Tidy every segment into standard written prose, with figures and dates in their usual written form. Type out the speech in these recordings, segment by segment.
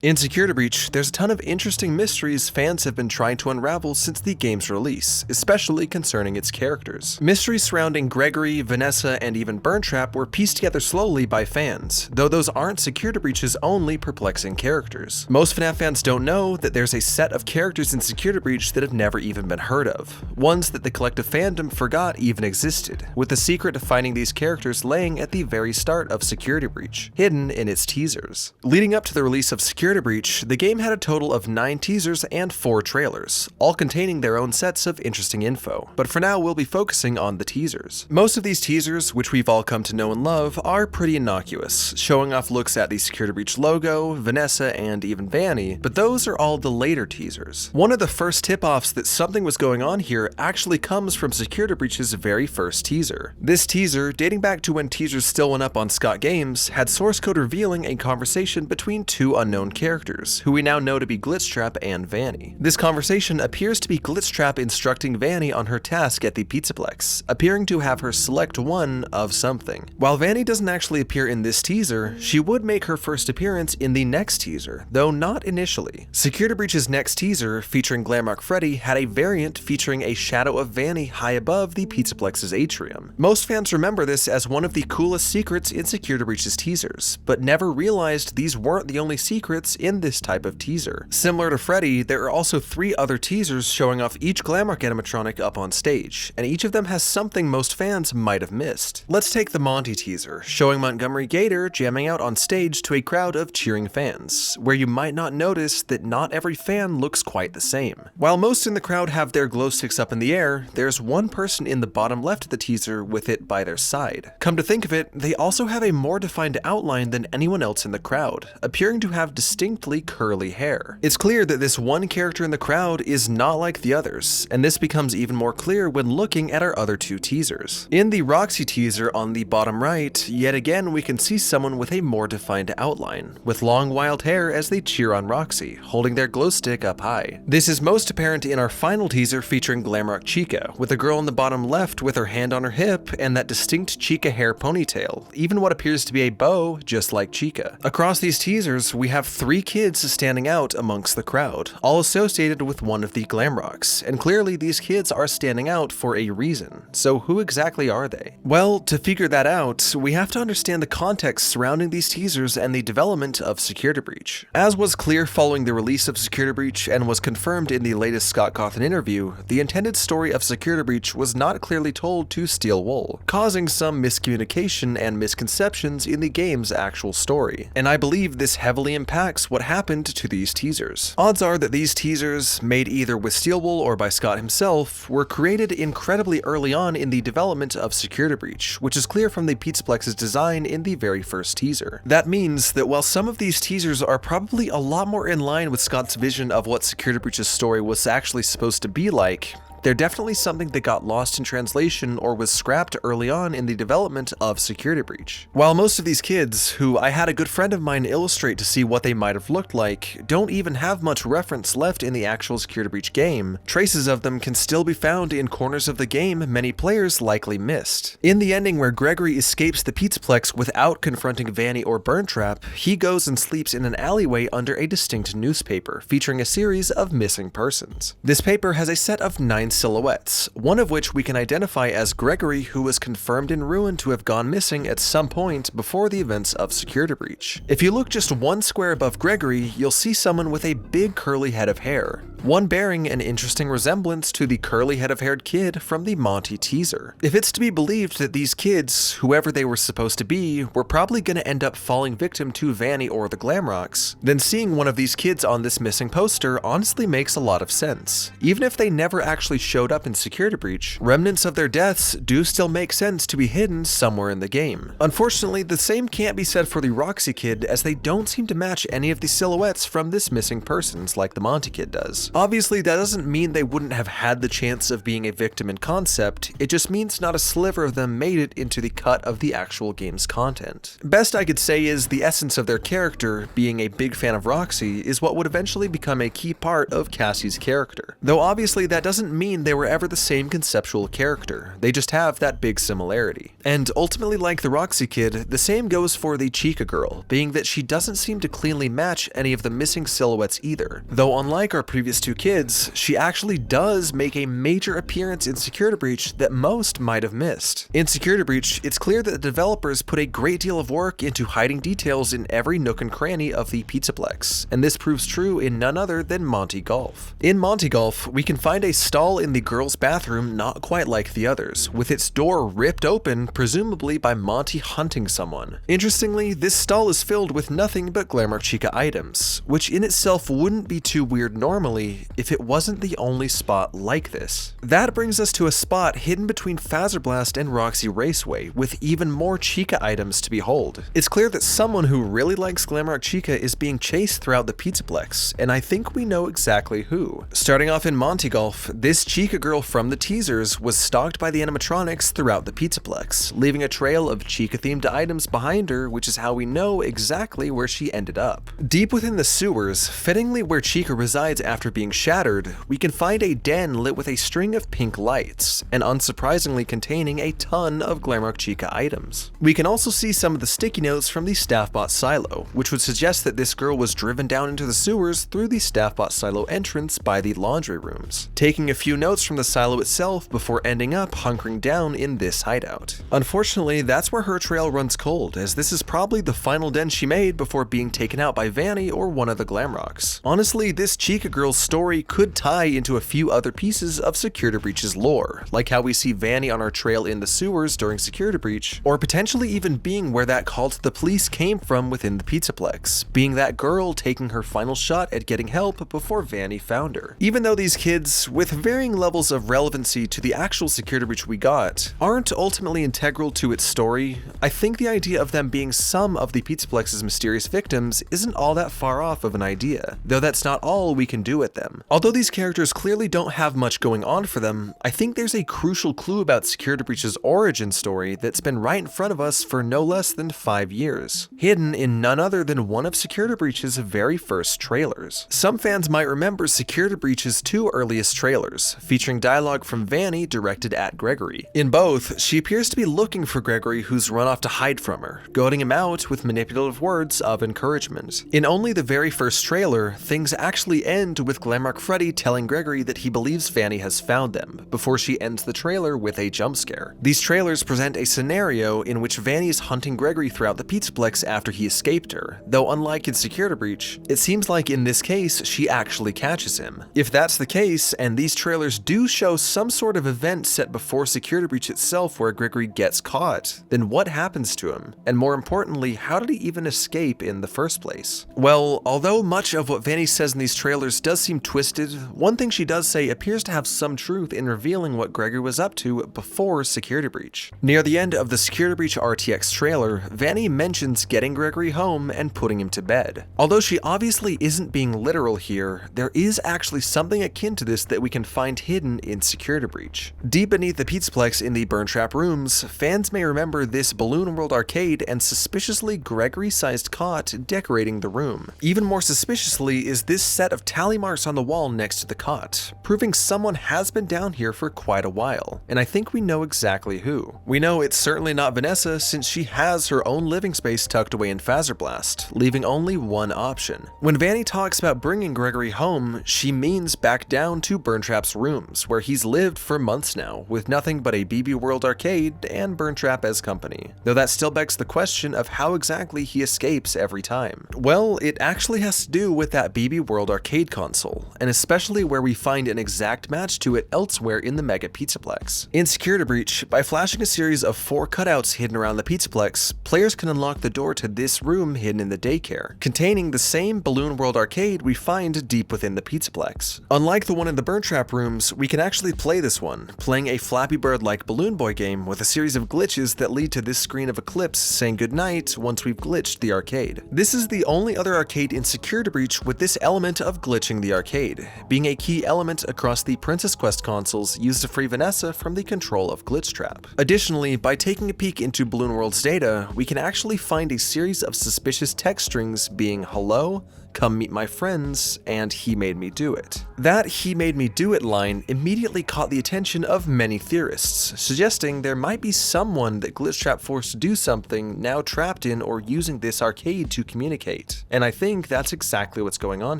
In Security Breach, there's a ton of interesting mysteries fans have been trying to unravel since the game's release, especially concerning its characters. Mysteries surrounding Gregory, Vanessa, and even Burntrap were pieced together slowly by fans, though those aren't Security Breach's only perplexing characters. Most FNAF fans don't know that there's a set of characters in Security Breach that have never even been heard of, ones that the collective fandom forgot even existed, with the secret of finding these characters laying at the very start of Security Breach, hidden in its teasers. Leading up to the release of Security Breach, the game had a total of 9 teasers and 4 trailers, all containing their own sets of interesting info, but for now we'll be focusing on the teasers. Most of these teasers, which we've all come to know and love, are pretty innocuous, showing off looks at the Security Breach logo, Vanessa, and even Vanny, but those are all the later teasers. One of the first tip-offs that something was going on here actually comes from Security Breach's very first teaser. This teaser, dating back to when teasers still went up on Scott Games, had source code revealing a conversation between 2 unknown characters, who we now know to be Glitchtrap and Vanny. This conversation appears to be Glitchtrap instructing Vanny on her task at the Pizzaplex, appearing to have her select one of something. While Vanny doesn't actually appear in this teaser, she would make her first appearance in the next teaser, though not initially. Security Breach's next teaser, featuring Glamrock Freddy, had a variant featuring a shadow of Vanny high above the Pizzaplex's atrium. Most fans remember this as one of the coolest secrets in Security Breach's teasers, but never realized these weren't the only secrets in this type of teaser. Similar to Freddy, there are also 3 other teasers showing off each Glamrock animatronic up on stage, and each of them has something most fans might have missed. Let's take the Monty teaser, showing Montgomery Gator jamming out on stage to a crowd of cheering fans, where you might not notice that not every fan looks quite the same. While most in the crowd have their glow sticks up in the air, there's one person in the bottom left of the teaser with it by their side. Come to think of it, they also have a more defined outline than anyone else in the crowd, appearing to have distinctly curly hair. It's clear that this one character in the crowd is not like the others, and this becomes even more clear when looking at our other 2 teasers. In the Roxy teaser on the bottom right, yet again we can see someone with a more defined outline, with long wild hair as they cheer on Roxy, holding their glow stick up high. This is most apparent in our final teaser featuring Glamrock Chica, with a girl in the bottom left with her hand on her hip and that distinct Chica hair ponytail, even what appears to be a bow just like Chica. Across these teasers, we have 3 kids standing out amongst the crowd, all associated with one of the Glamrocks, and clearly these kids are standing out for a reason. So who exactly are they? Well, to figure that out, we have to understand the context surrounding these teasers and the development of Security Breach. As was clear following the release of Security Breach and was confirmed in the latest Scott Cawthon interview, the intended story of Security Breach was not clearly told to Steel Wool, causing some miscommunication and misconceptions in the game's actual story. And I believe this heavily impacts what happened to these teasers. Odds are that these teasers, made either with Steel Wool or by Scott himself, were created incredibly early on in the development of Security Breach, which is clear from the Pizzaplex's design in the very first teaser. That means that while some of these teasers are probably a lot more in line with Scott's vision of what Security Breach's story was actually supposed to be like, they're definitely something that got lost in translation or was scrapped early on in the development of Security Breach. While most of these kids, who I had a good friend of mine illustrate to see what they might have looked like, don't even have much reference left in the actual Security Breach game, traces of them can still be found in corners of the game many players likely missed. In the ending where Gregory escapes the Pizzaplex without confronting Vanny or Burntrap, he goes and sleeps in an alleyway under a distinct newspaper, featuring a series of missing persons. This paper has a set of 9 silhouettes, one of which we can identify as Gregory, who was confirmed in ruin to have gone missing at some point before the events of Security Breach. If you look just 1 square above Gregory, you'll see someone with a big curly head of hair, one bearing an interesting resemblance to the curly head of haired kid from the Monty teaser. If it's to be believed that these kids, whoever they were supposed to be, were probably going to end up falling victim to Vanny or the Glamrocks, then seeing one of these kids on this missing poster honestly makes a lot of sense. Even if they never actually showed up in Security Breach, remnants of their deaths do still make sense to be hidden somewhere in the game. Unfortunately, the same can't be said for the Roxy kid, as they don't seem to match any of the silhouettes from this missing persons like the Monty kid does. Obviously, that doesn't mean they wouldn't have had the chance of being a victim in concept, it just means not a sliver of them made it into the cut of the actual game's content. Best I could say is the essence of their character, being a big fan of Roxy, is what would eventually become a key part of Cassie's character. Though obviously that doesn't mean mean they were ever the same conceptual character, they just have that big similarity. And ultimately, like the Roxy kid, the same goes for the Chica girl, being that she doesn't seem to cleanly match any of the missing silhouettes either, though unlike our previous two kids, she actually does make a major appearance in Security Breach that most might have missed. In Security Breach, it's clear that the developers put a great deal of work into hiding details in every nook and cranny of the Pizzaplex, and this proves true in none other than Monty Golf. In Monty Golf, we can find a stall in the girls' bathroom not quite like the others, with its door ripped open, presumably by Monty hunting someone. Interestingly, this stall is filled with nothing but Glamour Chica items, which in itself wouldn't be too weird normally if it wasn't the only spot like this. That brings us to a spot hidden between Fazerblast and Roxy Raceway, with even more Chica items to behold. It's clear that someone who really likes Glamrock Chica is being chased throughout the Pizzaplex, and I think we know exactly who. Starting off in Monty Golf, this Chica girl from the teasers was stalked by the animatronics throughout the Pizzaplex, leaving a trail of Chica-themed items behind her, which is how we know exactly where she ended up. Deep within the sewers, fittingly where Chica resides after being shattered, we can find a den lit with a string of pink lights, and unsurprisingly containing a ton of Glamrock Chica items. We can also see some of the sticky notes from the Staffbot silo, which would suggest that this girl was driven down into the sewers through the Staffbot silo entrance by the laundry rooms, taking a few notes from the silo itself before ending up hunkering down in this hideout. Unfortunately, that's where her trail runs cold, as this is probably the final den she made before being taken out by Vanny or one of the Glamrocks. Honestly, this Chica girl's story could tie into a few other pieces of Security Breach's lore, like how we see Vanny on our trail in the sewers during Security Breach, or potentially even being where that call to the police came from within the Pizzaplex, being that girl taking her final shot at getting help before Vanny found her. Even though these kids, with varying levels of relevancy to the actual Security Breach we got, aren't ultimately integral to its story, I think the idea of them being some of the Pizzaplex's mysterious victims isn't all that far off of an idea, though that's not all we can do with them. Although these characters clearly don't have much going on for them, I think there's a crucial clue about Security Breach's origin story that's been right in front of us for no less than 5 years, hidden in none other than one of Security Breach's very first trailers. Some fans might remember Security Breach's two earliest trailers, featuring dialogue from Vanny directed at Gregory. In both, she appears to be looking for Gregory, who's run off to hide from her, goading him out with manipulative words of encouragement. In only the very first trailer, things actually end with Glamrock Freddy telling Gregory that he believes Vanny has found them, before she ends the trailer with a jump scare. These trailers present a scenario in which Vanny is hunting Gregory throughout the Pizzaplex after he escaped her, though unlike in Security Breach, it seems like in this case she actually catches him. If that's the case, and these trailers do show some sort of event set before Security Breach itself where Gregory gets caught, then what happens to him? And more importantly, how did he even escape in the first place? Well, although much of what Vanny says in these trailers does seem twisted, one thing she does say appears to have some truth in revealing what Gregory was up to before Security Breach. Near the end of the Security Breach RTX trailer, Vanny mentions getting Gregory home and putting him to bed. Although she obviously isn't being literal here, there is actually something akin to this that we can find hidden in Security Breach. Deep beneath the Pizzaplex in the Burn Trap rooms, fans may remember this Balloon World arcade and suspiciously Gregory-sized cot decorating the room. Even more suspiciously is this set of tally marks on the wall next to the cot, proving someone has been down here for quite a while, and I think we know exactly who. We know it's certainly not Vanessa, since she has her own living space tucked away in Fazerblast, leaving only one option. When Vanny talks about bringing Gregory home, she means back down to Burntrap's rooms, where he's lived for months now, with nothing but a BB World arcade and Burntrap as company. Though that still begs the question of how exactly he escapes every time. Well, it actually has to do with that BB World arcade console, and especially where we find an exact match to it elsewhere in the Mega Pizzaplex. In Security Breach, by flashing a series of 4 cutouts hidden around the Pizzaplex, players can unlock the door to this room hidden in the daycare, containing the same Balloon World arcade we find deep within the Pizzaplex. Unlike the one in the Burn Trap rooms, we can actually play this one, playing a Flappy Bird-like Balloon Boy game with a series of glitches that lead to this screen of Eclipse saying goodnight once we've glitched the arcade. This is the only other arcade in Security Breach with this element of glitching the arcade, being a key element across the Princess Quest consoles used to free Vanessa from the control of Glitch Trap. Additionally, by taking a peek into Balloon World's data, we can actually find a series of suspicious text strings being hello, "Come meet my friends," and "He made me do it." That "he made me do it" line immediately caught the attention of many theorists, suggesting there might be someone that Glitchtrap forced to do something now trapped in or using this arcade to communicate. And I think that's exactly what's going on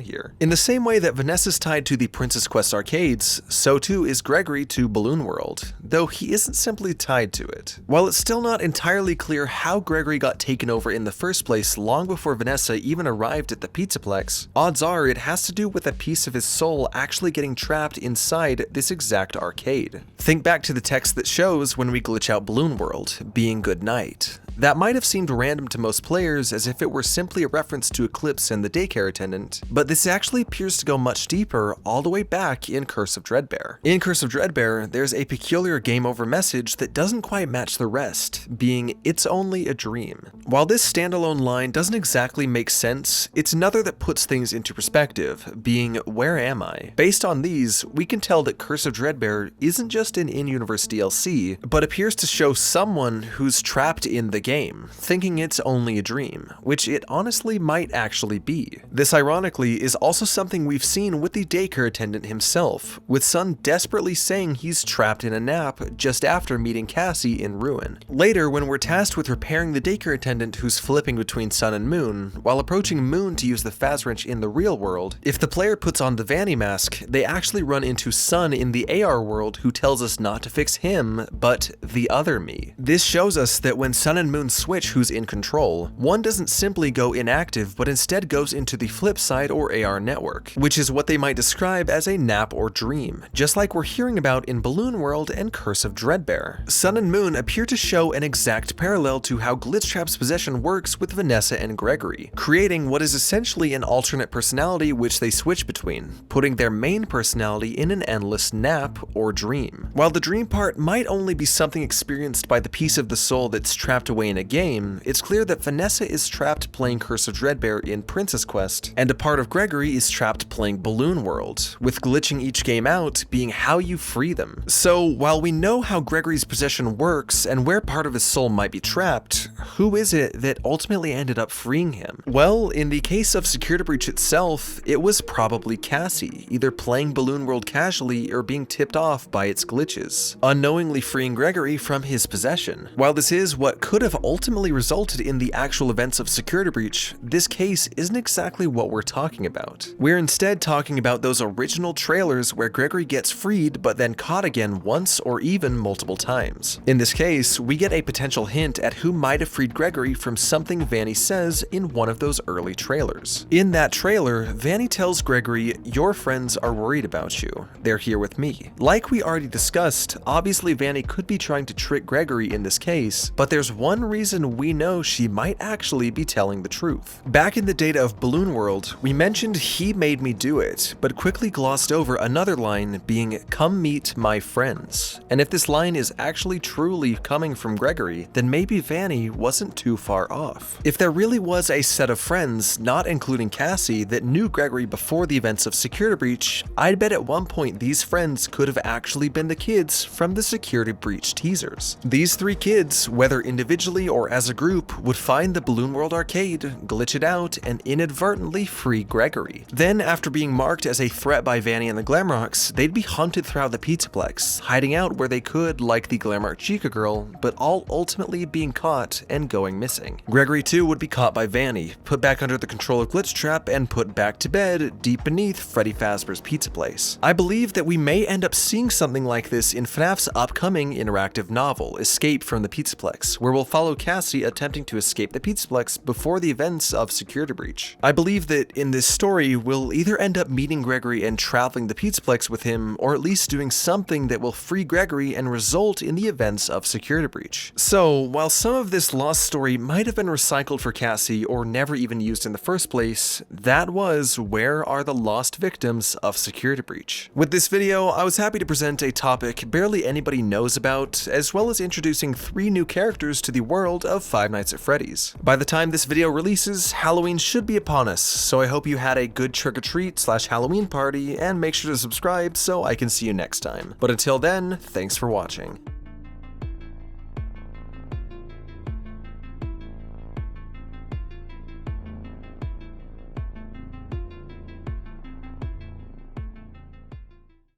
here. In the same way that Vanessa's tied to the Princess Quest arcades, so too is Gregory to Balloon World, though he isn't simply tied to it. While it's still not entirely clear how Gregory got taken over in the first place long before Vanessa even arrived at the Pizzaplex, odds are it has to do with a piece of his soul actually getting trapped inside this exact arcade. Think back to the text that shows when we glitch out Balloon World, being good night. That might have seemed random to most players, as if it were simply a reference to Eclipse and the daycare attendant, but this actually appears to go much deeper, all the way back in Curse of Dreadbear. In Curse of Dreadbear, there's a peculiar game over message that doesn't quite match the rest, being "It's only a dream." While this standalone line doesn't exactly make sense, it's another that puts things into perspective, being "Where am I?" Based on these, we can tell that Curse of Dreadbear isn't just an in-universe DLC, but appears to show someone who's trapped in the game, thinking it's only a dream, which it honestly might actually be. This ironically is also something we've seen with the daycare attendant himself, with Sun desperately saying he's trapped in a nap just after meeting Cassie in Ruin. Later, when we're tasked with repairing the daycare attendant who's flipping between Sun and Moon, while approaching Moon to use the Phas Wrench in the real world, if the player puts on the Vanny mask, they actually run into Sun in the AR world who tells us not to fix him, but the other me. This shows us that when Sun and Moon switch who's in control, one doesn't simply go inactive but instead goes into the flip side or AR network, which is what they might describe as a nap or dream, just like we're hearing about in Balloon World and Curse of Dreadbear. Sun and Moon appear to show an exact parallel to how Glitchtrap's possession works with Vanessa and Gregory, creating what is essentially an alternate personality which they switch between, putting their main personality in an endless nap or dream. While the dream part might only be something experienced by the piece of the soul that's trapped away in a game, it's clear that Vanessa is trapped playing Curse of Dreadbear in Princess Quest, and a part of Gregory is trapped playing Balloon World, with glitching each game out being how you free them. So while we know how Gregory's possession works and where part of his soul might be trapped, who is it that ultimately ended up freeing him? Well, in the case of Security Breach itself, it was probably Cassie, either playing Balloon World casually or being tipped off by its glitches, unknowingly freeing Gregory from his possession. While this is what could have ultimately resulted in the actual events of Security Breach, this case isn't exactly what we're talking about. We're instead talking about those original trailers where Gregory gets freed but then caught again once or even multiple times. In this case, we get a potential hint at who might have freed Gregory from something Vanny says in one of those early trailers. In that trailer, Vanny tells Gregory, "Your friends are worried about you. They're here with me." Like we already discussed, obviously Vanny could be trying to trick Gregory in this case, but there's one reason we know she might actually be telling the truth. Back in the data of Balloon World, we mentioned "He made me do it," but quickly glossed over another line being "Come meet my friends." And if this line is actually truly coming from Gregory, then maybe Vanny wasn't too far off. If there really was a set of friends, not including Cassie, that knew Gregory before the events of Security Breach, I'd bet at one point these friends could have actually been the kids from the Security Breach teasers. These three kids, whether individually or as a group, would find the Balloon World arcade, glitch it out, and inadvertently free Gregory. Then, after being marked as a threat by Vanny and the Glamrocks, they'd be hunted throughout the Pizzaplex, hiding out where they could like the Glamrock Chica girl, but all ultimately being caught and going missing. Gregory too would be caught by Vanny, put back under the control of Glitchtrap, and put back to bed deep beneath Freddy Fazbear's Pizza Place. I believe that we may end up seeing something like this in FNAF's upcoming interactive novel, Escape from the Pizzaplex, where we'll follow Cassie attempting to escape the Pizzaplex before the events of Security Breach. I believe that in this story, we'll either end up meeting Gregory and traveling the Pizzaplex with him, or at least doing something that will free Gregory and result in the events of Security Breach. So, while some of this lost story might have been recycled for Cassie or never even used in the first place, that was Where Are the Lost Victims of Security Breach? With this video, I was happy to present a topic barely anybody knows about, as well as introducing 3 new characters to the world of Five Nights at Freddy's. By the time this video releases, Halloween should be upon us, so I hope you had a good trick-or-treat/Halloween party, and make sure to subscribe so I can see you next time. But until then, thanks for watching.